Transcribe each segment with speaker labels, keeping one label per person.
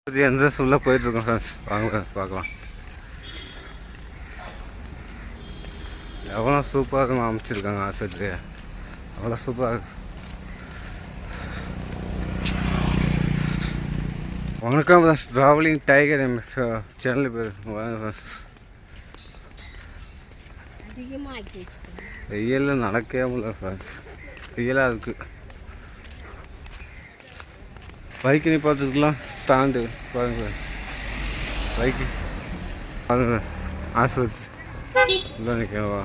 Speaker 1: Entrance உள்ளே போயிட்டுருக்கோம் friends. வாங்க ஃப்ரெண்ட்ஸ் பார்க்கலாம். எவ்வளோ சூப்பராக அமைச்சிருக்காங்க ஆஸ்பத்திரி, அவ்வளோ சூப்பராக இருக்கு. வணக்கம் friends, travelling tiger MS channel பேர். வாங்க ஃப்ரெண்ட்ஸ். வெயிலில் நடக்கவே முடியல ஃப்ரெண்ட்ஸ், வெயிலாக இருக்குது. பைக்கு நீ பார்த்துக்கலாம், ஸ்டாண்டு பாருங்க. பைக்கு பாருங்க, ஆஸ்பத்திரி இல்லை நிற்கவா.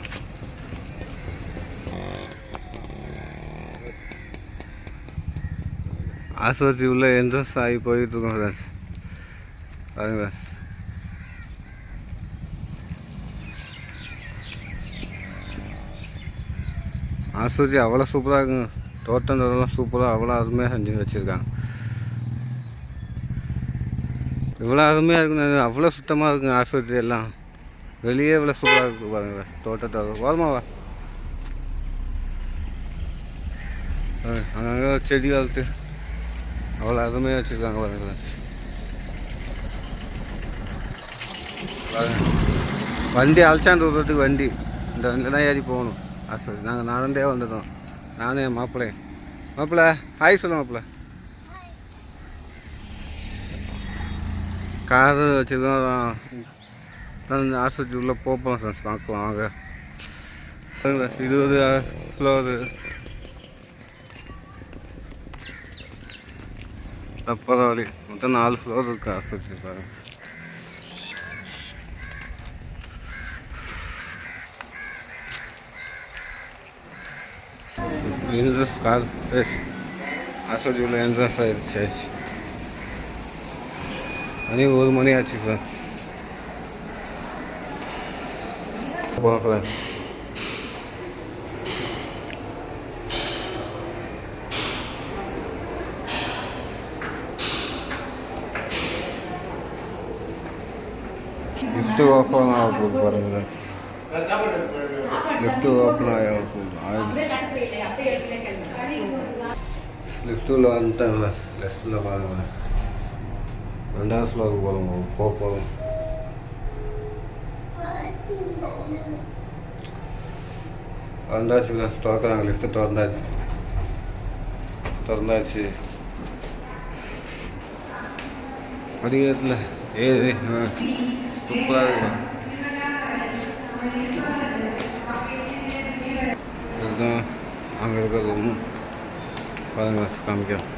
Speaker 1: ஆஸ்பத்திரி உள்ள என்ட்ரன்ஸ் ஆகி போயிட்டுருக்கோம் ஃப்ரெண்ட்ஸ். பாருங்க ஆஸ்பத்திரி அவ்வளோ சூப்பராக இருக்குங்க. தோட்டம் சூப்பராக அவ்வளோ அருமையாக செஞ்சு வச்சுருக்காங்க. இவ்வளோ அருமையாக இருக்குங்க, அவ்வளோ சுத்தமாக இருக்குங்க ஆஸ்பத்திரி எல்லாம். வெளியே இவ்வளோ சூப்பராக இருக்குது பாருங்க. தோட்டத்தை ஓரமாவா அங்கங்கே செடி வளர்த்து அவ்வளோ அருமையாக வச்சுருக்காங்க பாருங்க. வண்டி அழைச்சாந்து விடுறதுக்கு வண்டி இந்த வண்டியில் தான் ஏறி போகணும் ஆஸ்பத்திரி. நாங்கள் நடந்தே வந்துட்டோம், நானும் என் மாப்பிள்ளை ஹாய் சொல்லுங்க மாப்பிள்ளை. காரு வச்சுருக்கோம், ஆஸ்பத்திரி உள்ளே போகலாம் ஃப்ரெண்ட்ஸ். பார்க்கலாம் வாங்க. 20 ஃப்ளோரு பரவாயில்ல. மொத்தம் 4 ஃப்ளோர் இருக்குது ஆஸ்பத்திரி பாருங்க. என்ட்ரன்ஸ் கார் ஆஸ்பத்திரி உள்ள என்ட்ரன்ஸ் ஆயிடுச்சு. மணி 1 மணி ஆச்சு ஃப்ரெண்ட்ஸ். போகலாம் ஃப்ரெண்ட்ஸ். லிஃப்ட்டு ஓப்பன் ஆக போகுது பாருங்க. லிஃப்ட்டு ஓப்பன் ஆக போகுது. லிஃப்ட்டில் வந்துட்டாங்க. லெஃப்ட்டில் பாருங்க, 2வது ஃப்ளோருக்கு போகிறோம். திறந்தாச்சு திறக்கிறாங்க. லிஃப்ட்டு திறந்தாச்சு. படிக்கட்டில் ஏறி சூப்பராக இருக்கும். இதுதான் அங்கே இருக்கிற ரூம் பாருங்க, காமிக்கிறேன்.